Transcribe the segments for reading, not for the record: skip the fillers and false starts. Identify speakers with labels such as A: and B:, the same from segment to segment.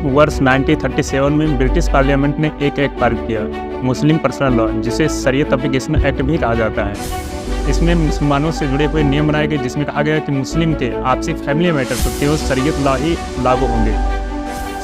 A: वर्ष 1937 में British parliament ने एक एक्ट पारित किया, मुस्लिम पर्सनल लॉ, जिसे शरीयत एप्लीकेशन एक्ट भी कहा जाता है। इसमें मुसलमानों से जुड़े हुए नियम बनाए गए, जिसमें कहा गया कि मुस्लिम के आपसी फैमिली मैटर पर केवल शरीयत लॉ ही लागू होंगे।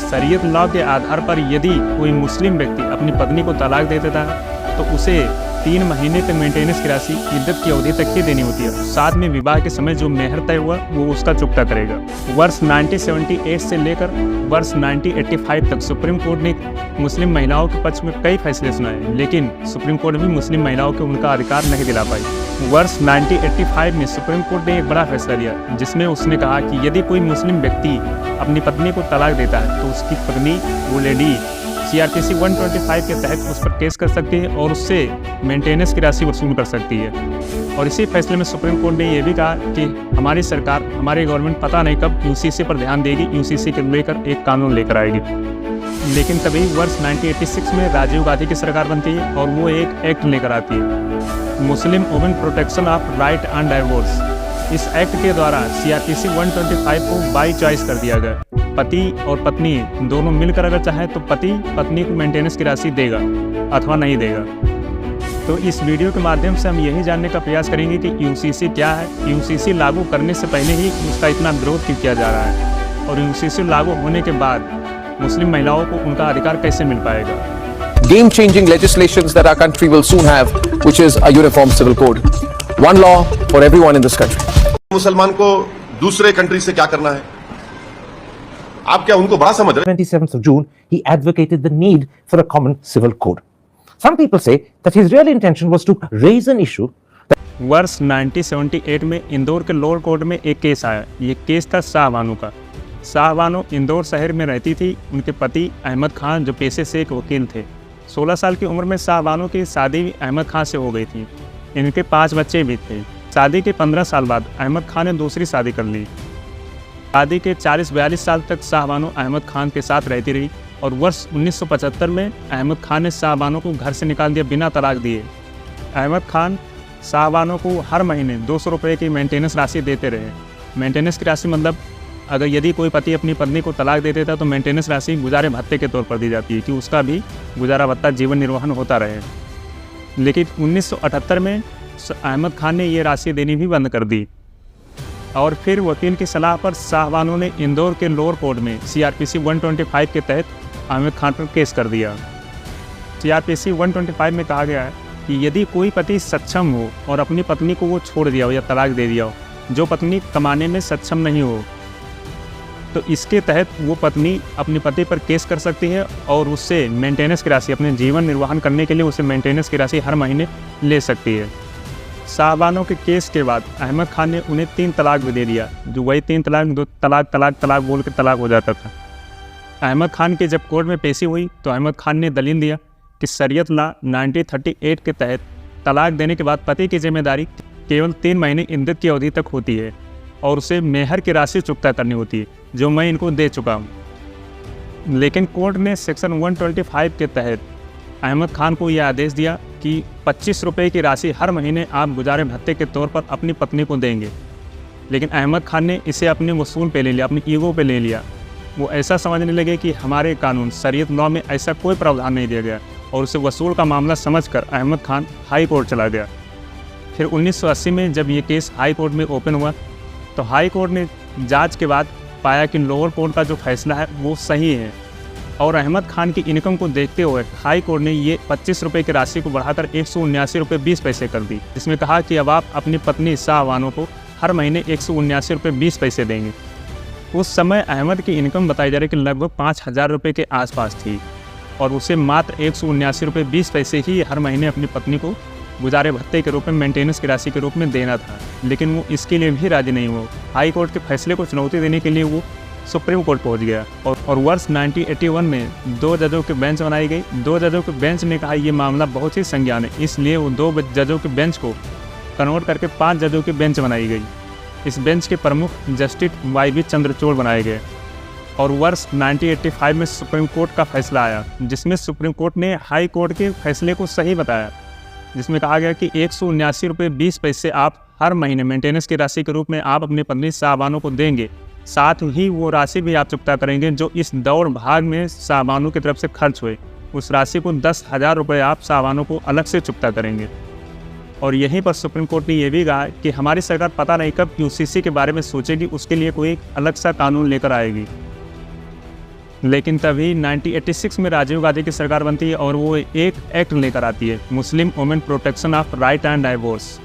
A: शरीयत लॉ के आधार पर यदि कोई मुस्लिम व्यक्ति अपनी पत्नी को तलाक दे देता है तो उसे 3 महीने तक मेंटेनेंस की राशि इद्दत की अवधि तक ही देनी होती है। साथ में विवाह के समय जो मेहर तय हुआ वो उसका चुकता करेगा। वर्ष 1978 से लेकर वर्ष 1985 तक सुप्रीम कोर्ट ने मुस्लिम महिलाओं के पक्ष में कई फैसले सुनाए, लेकिन सुप्रीम कोर्ट भी मुस्लिम महिलाओं को उनका अधिकार नहीं दिला पाई। वर्ष 1985 में सुप्रीम कोर्ट ने एक बड़ा फैसला लिया, जिसमें उसने कहा कि यदि कोई मुस्लिम व्यक्ति अपनी पत्नी को तलाक देता है तो उसकी पत्नी वो लेडी CRPC 125 के तहत उस पर केस कर सकती है और उससे मेंटेनेंस की राशि वसूल कर सकती है। और इसी फैसले में सुप्रीम कोर्ट ने यह भी कहा कि हमारी सरकार, हमारी गवर्नमेंट पता नहीं कब UCC पर ध्यान देगी, UCC के लेकर एक कानून लेकर आएगी। लेकिन तभी वर्ष 1986 में राजीव गांधी की सरकार बनती है और वो एक एक्ट लेकर आती है, Muslim women protection of right on divorce. इस एक्ट के द्वारा CRPC 125 को बाई चॉइस कर दिया गया। पति और पत्नी दोनों मिलकर अगर चाहे तो पति पत्नी को मेंटेनेंस की राशि देगा अथवा नहीं देगा। तो इस वीडियो के माध्यम से हम यही जानने का प्रयास करेंगे कि UCC क्या है, UCC लागू करने से पहले ही उसका इतना विरोध क्यों किया जा रहा है, और UCC लागू होने के बाद मुस्लिम महिलाओं को उनका अधिकार कैसे मिल पाएगा।
B: Game-changing legislations that our country will soon have, which is a uniform civil code. One law for everyone in this country.
C: मुसलमान को दूसरे कंट्री से क्या करना है? आप क्या उनको बड़ा समझ रहे हैं?
D: 27th of June, he advocated the need for a common civil code. Some people say that his real intention was to raise an issue.
A: वर्ष 1978 में इंदौर के लोअर कोर्ट में एक केस आया। ये केस था शाहबानो का। शाहबानो इंदौर शहर में रहती थी। उनके पति अहमद खान, जो पेशे से एक वकील थे। 16 साल की उम्र में शाहबानो की शादी अहमद खान से हो गई थी। इनके 5 बच्चे भी थे। शादी के 15 साल बाद अहमद खान ने दूसरी शादी कर ली। शादी के 40-42 साल तक शाहबानो अहमद खान के साथ रहती रही और वर्ष 1975 में अहमद खान ने शाहबानो को घर से निकाल दिया बिना तलाक दिए। अहमद खान शाहबानो को हर महीने 200 रुपये की मेंटेनेंस राशि देते रहे। मेंटेनेंस की राशि मतलब अगर यदि कोई पति अपनी पत्नी को तलाक दे देता तो मेंटेनेंस राशि गुजारे भत्ते के तौर पर दी जाती है कि उसका भी गुजारा भत्ता जीवन निर्वाहन होता रहे। लेकिन 1978 में अहमद खान ने ये राशि देनी भी बंद कर दी और फिर वकील की सलाह पर शाहबानो ने इंदौर के लोअर कोर्ट में CRPC 125 के तहत अहमद खान पर केस कर दिया। CRPC 125 में कहा गया है कि यदि कोई पति सक्षम हो और अपनी पत्नी को वो छोड़ दिया हो या तलाक दे दिया हो, जो पत्नी कमाने में सक्षम नहीं हो, तो इसके तहत वो पत्नी अपने पति पर केस कर सकती है और उससे मेंटेनेंस की राशि, अपने जीवन निर्वाहन करने के लिए उसे मेंटेनेंस की राशि हर महीने ले सकती है। शाहबानो के केस के बाद अहमद खान ने उन्हें 3 तलाक भी दे दिया, जो वही 3 तलाक 2 तलाक तलाक तलाक बोल के तलाक हो जाता था। अहमद खान की जब कोर्ट में पेशी हुई तो अहमद खान ने दलील दिया कि शरीयत लॉ 1938 के तहत तलाक देने के बाद पति की जिम्मेदारी केवल 3 महीने इद्दत की अवधि तक होती है और उसे मेहर की राशि चुकता करनी होती है, जो मैं इनको दे चुका हूँ। लेकिन कोर्ट ने सेक्शन 125 के तहत अहमद खान को यह आदेश दिया कि 25 रुपये की राशि हर महीने आप गुजारे भत्ते के तौर पर अपनी पत्नी को देंगे। लेकिन अहमद खान ने इसे अपने वसूल पे ले लिया, अपनी ईगो पे ले लिया। वो ऐसा समझने लगे कि हमारे कानून शरीयत लॉ में ऐसा कोई प्रावधान नहीं दिया गया और उसे वसूल का मामला समझकर अहमद खान हाई कोर्ट चला गया। फिर 1980 में जब ये केस हाई कोर्ट में ओपन हुआ तो हाई कोर्ट ने जांच के बाद पाया कि लोअर कोर्ट का जो फैसला है वो सही है और अहमद खान की इनकम को देखते हुए हाई कोर्ट ने ये 25 रुपये की राशि को बढ़ाकर 179 रुपये 20 पैसे कर दी, जिसमें कहा कि अब आप अपनी पत्नी शाहबानो को हर महीने 179 रुपये 20 पैसे देंगे। उस समय अहमद की इनकम बताई जा रही कि लगभग 5,000 रुपये के आसपास थी और उसे मात्र 179 रुपये 20 पैसे ही हर महीने अपनी पत्नी को गुजारे भत्ते के रूप में मेंटेनेंस की राशि के रूप में देना था। लेकिन वो इसके लिए भी राजी नहीं हुआ। हाई कोर्ट के फैसले को चुनौती देने के लिए वो सुप्रीम कोर्ट पहुंच गया और वर्ष 1981 में 2 जजों की बेंच बनाई गई। 2 जजों के बेंच ने कहा ये मामला बहुत ही संज्ञान है, इसलिए वो 2 जजों के बेंच को कन्वर्ट करके 5 जजों की बेंच बनाई गई। इस बेंच के प्रमुख जस्टिस YB चंद्रचूड़ बनाए गए और वर्ष 1985 में सुप्रीम कोर्ट का फैसला आया, जिसमें सुप्रीम कोर्ट ने हाई कोर्ट के फैसले को सही बताया, जिसमें कहा गया कि 179 रुपये 20 पैसे आप हर महीने मेंटेनेंस की राशि के रूप में आप अपनी पत्नी शाहबानो को देंगे। साथ ही वो राशि भी आप चुकता करेंगे जो इस दौड़ भाग में साहबानों की तरफ से खर्च हुए। उस राशि को 10,000 रुपये आप साहबानों को अलग से चुकता करेंगे। और यहीं पर सुप्रीम कोर्ट ने यह भी कहा कि हमारी सरकार पता नहीं कब यूसीसी के बारे में सोचेगी, उसके लिए कोई अलग सा कानून लेकर आएगी। लेकिन तभी 1986 में राजीव गांधी की सरकार बनती है और वो एक एक्ट लेकर आती है, Muslim women protection of right and divorce.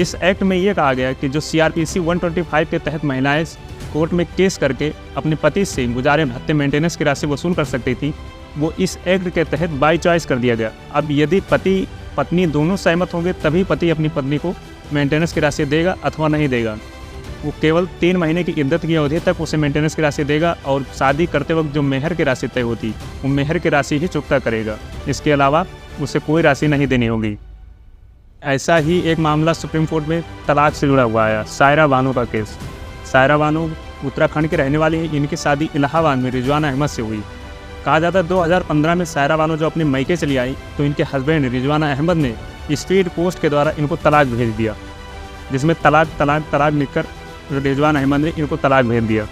A: इस एक्ट में ये कहा गया कि जो CRPC 125 के तहत महिलाएं कोर्ट में केस करके अपने पति से गुजारे भत्ते मेंटेनेंस की राशि वसूल कर सकती थी, वो इस एक्ट के तहत बाई चॉइस कर दिया गया। अब यदि पति पत्नी दोनों सहमत होंगे तभी पति अपनी पत्नी को मेंटेनेंस की राशि देगा अथवा नहीं देगा। वो केवल 3 महीने की इद्दत की अवधि तक उसे मेंटेनेंस की राशि देगा और शादी करते वक्त जो मेहर की राशि तय होती वो मेहर की राशि ही चुकता करेगा। इसके अलावा उसे कोई राशि नहीं देनी होगी। ऐसा ही एक मामला सुप्रीम कोर्ट में तलाक से जुड़ा हुआ है, सायरा बानो का केस। सायरा बानो उत्तराखंड के रहने वाली है। इनकी शादी इलाहाबाद में रिजवान अहमद से हुई। कहा जाता है 2015 में सायरा बानो जो अपने मैके चली आई तो इनके हस्बैंड रिजवान अहमद ने स्पीड पोस्ट के द्वारा इनको तलाक भेज दिया, जिसमें तलाक लिखकर रिजवान अहमद ने इनको तलाक भेज दिया।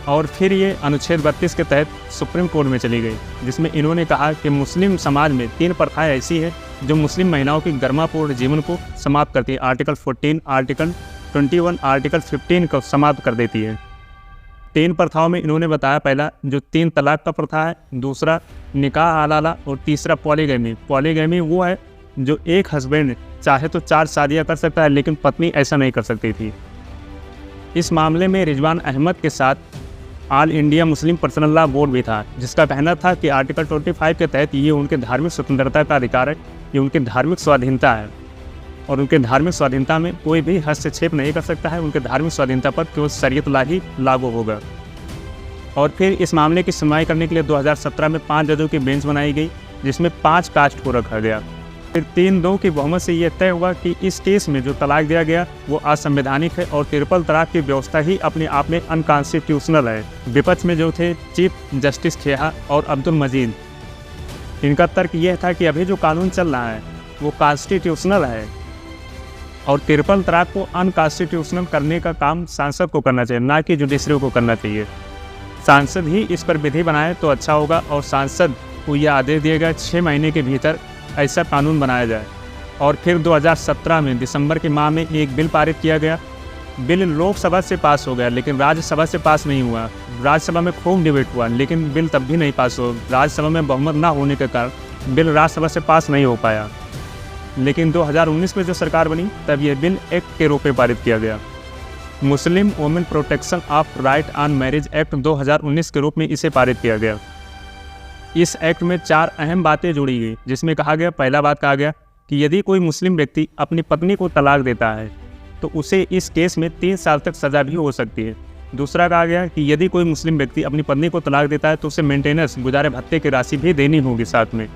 A: और फिर ये अनुच्छेद 32 के तहत सुप्रीम कोर्ट में चली गई, जिसमें इन्होंने कहा कि मुस्लिम समाज में 3 प्रथाएं ऐसी हैं जो मुस्लिम महिलाओं की गर्मापूर्ण जीवन को समाप्त करती है। आर्टिकल 14, आर्टिकल 21, आर्टिकल 15 को समाप्त कर देती है। 3 प्रथाओं में इन्होंने बताया, पहला जो 3 तलाक का प्रथा है, दूसरा निकाह हलाला और तीसरा पॉलीगैमी। पॉलीगैमी वो है जो एक हस्बैंड चाहे तो 4 शादियाँ कर सकता है, लेकिन पत्नी ऐसा नहीं कर सकती थी। इस मामले में रिजवान अहमद के साथ all India Muslim personal law board भी था, जिसका कहना था कि आर्टिकल 25 के तहत ये उनके धार्मिक स्वतंत्रता का अधिकार है, ये उनकी धार्मिक स्वाधीनता है और उनके धार्मिक स्वाधीनता में कोई भी हस्तक्षेप नहीं कर सकता है। उनके धार्मिक स्वाधीनता पर केवल शरीयत लॉ ही लागू होगा। और फिर इस मामले की सुनवाई करने के लिए 2017 में 5 जजों की बेंच बनाई गई, जिसमें 5 कास्ट को रखा गया। फिर 3-2 की बहुमत से यह तय हुआ कि इस केस में जो तलाक दिया गया वो असंवैधानिक है और ट्रिपल तलाक की व्यवस्था ही अपने आप में अनकॉन्स्टिट्यूशनल है। विपक्ष में जो थे चीफ जस्टिस खेहा और अब्दुल मजीद, इनका तर्क यह था कि अभी जो कानून चल रहा है वो कॉन्स्टिट्यूशनल है और ट्रिपल तलाक को अनकॉन्स्टिट्यूशनल करने का काम सांसद को करना चाहिए, ना कि जुडिशरी को करना चाहिए। सांसद ही इस पर विधि बनाए तो अच्छा होगा और सांसद को यह आदेश दिया गया 6 महीने के भीतर ऐसा कानून बनाया जाए। और फिर 2017 में दिसंबर के माह में एक बिल पारित किया गया। बिल लोकसभा से पास हो गया लेकिन राज्यसभा से पास नहीं हुआ। राज्यसभा में खूब डिबेट हुआ लेकिन बिल तब भी नहीं पास हो। राज्यसभा में बहुमत ना होने के कारण बिल राज्यसभा से पास नहीं हो पाया। लेकिन 2019 में जो सरकार बनी तब यह बिल एक्ट के रूप में पारित किया गया। Muslim women protection of right on marriage act 2019 के रूप में इसे पारित किया गया। इस एक्ट में 4 अहम बातें जुड़ी गई, जिसमें कहा गया, पहला बात कहा गया कि यदि कोई मुस्लिम व्यक्ति अपनी पत्नी को तलाक देता है तो उसे इस केस में 3 साल तक सज़ा भी हो सकती है। दूसरा कहा गया कि यदि कोई मुस्लिम व्यक्ति अपनी पत्नी को तलाक देता है तो उसे मेंटेनेंस गुजारे भत्ते की राशि भी देनी होगी साथ में।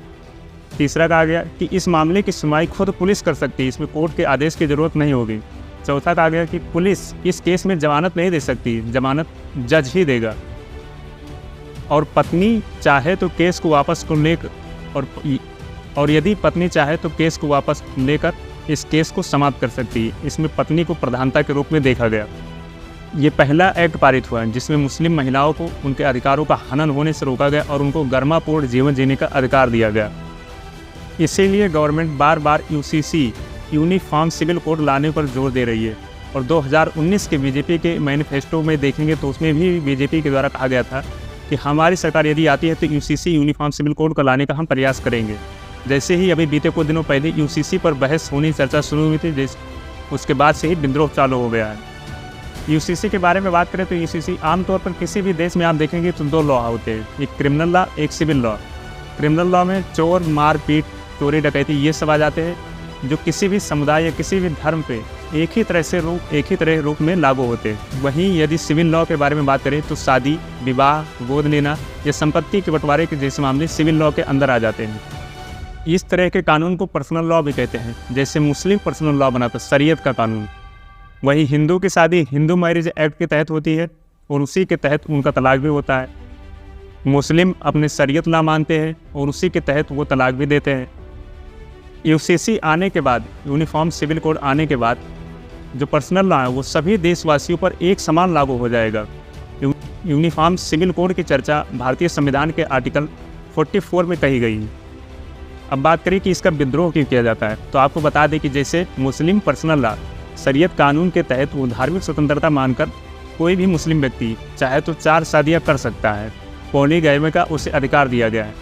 A: तीसरा कहा गया कि इस मामले की सुनवाई खुद पुलिस कर सकती है, इसमें कोर्ट के आदेश की ज़रूरत नहीं होगी। चौथा कहा गया कि पुलिस इस केस में जमानत नहीं दे सकती, जमानत जज ही देगा और पत्नी चाहे तो केस को वापस को लेकर और यदि पत्नी चाहे तो केस को वापस लेकर इस केस को समाप्त कर सकती है। इसमें पत्नी को प्रधानता के रूप में देखा गया। ये पहला एक्ट पारित हुआ जिसमें मुस्लिम महिलाओं को उनके अधिकारों का हनन होने से रोका गया और उनको गर्मापूर्ण जीवन जीने का अधिकार दिया गया। इसीलिए गवर्नमेंट बार बार यूसीसी यूनिफॉर्म सिविल कोड लाने पर जोर दे रही है। और 2019 के बीजेपी के मैनिफेस्टो में देखेंगे तो उसमें भी बीजेपी के द्वारा कहा गया था कि हमारी सरकार यदि आती है तो यूसीसी यूनिफॉर्म सिविल कोड को लाने का हम प्रयास करेंगे। जैसे ही अभी बीते कुछ दिनों पहले यूसीसी पर बहस होनी, चर्चा शुरू हुई थी, उसके बाद से ही विद्रोह चालू हो गया है। यूसीसी के बारे में बात करें तो यूसीसी आमतौर पर किसी भी देश में आप देखेंगे तो 2 लॉ होते हैं, एक क्रिमिनल लॉ, एक सिविल लॉ। क्रिमिनल लॉ में चोर, मारपीट, चोरी, डकैती ये सब आ जाते हैं जो किसी भी समुदाय या किसी भी धर्म पे एक ही तरह रूप में लागू होते हैं। वहीं यदि सिविल लॉ के बारे में बात करें तो शादी, विवाह, गोद लेना या संपत्ति के बंटवारे के जैसे मामले सिविल लॉ के अंदर आ जाते हैं। इस तरह के कानून को पर्सनल लॉ भी कहते हैं। जैसे मुस्लिम पर्सनल लॉ बनाता है, शरीयत का कानून। वहीं हिंदू की शादी हिंदू मैरिज एक्ट के तहत होती है और उसी के तहत उनका तलाक भी होता है। मुस्लिम अपने शरीयत लॉ मानते हैं और उसी के तहत वो तलाक भी देते हैं। यूसीसी आने के बाद, यूनिफॉर्म सिविल कोड आने के बाद जो पर्सनल लॉ है वो सभी देशवासियों पर एक समान लागू हो जाएगा। यूनिफॉर्म सिविल कोड की चर्चा भारतीय संविधान के आर्टिकल 44 में कही गई है। अब बात करें कि इसका विद्रोह क्यों किया जाता है, तो आपको बता दें कि जैसे मुस्लिम पर्सनल लॉ शरीयत कानून के तहत वो धार्मिक स्वतंत्रता मानकर कोई भी मुस्लिम व्यक्ति चाहे तो 4 शादियाँ कर सकता है, पॉलीगैमी का उसे अधिकार दिया गया है।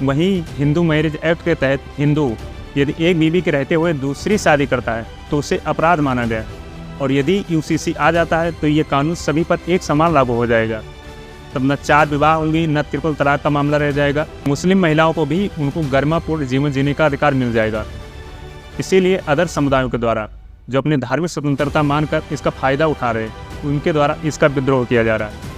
A: वहीं हिंदू मैरिज एक्ट के तहत हिंदू यदि एक बीवी के रहते हुए दूसरी शादी करता है तो उसे अपराध माना गया है, और यदि यूसीसी आ जाता है तो ये कानून सभी पर एक समान लागू हो जाएगा। तब न 4 विवाह होंगी, न ट्रिपल तलाक का मामला रह जाएगा। मुस्लिम महिलाओं को भी उनको गरिमापूर्ण जीवन जीने का अधिकार मिल जाएगा। इसीलिए अदर समुदायों के द्वारा जो अपनी धार्मिक स्वतंत्रता मानकर इसका फ़ायदा उठा रहे हैं, उनके द्वारा इसका विद्रोह किया जा रहा है।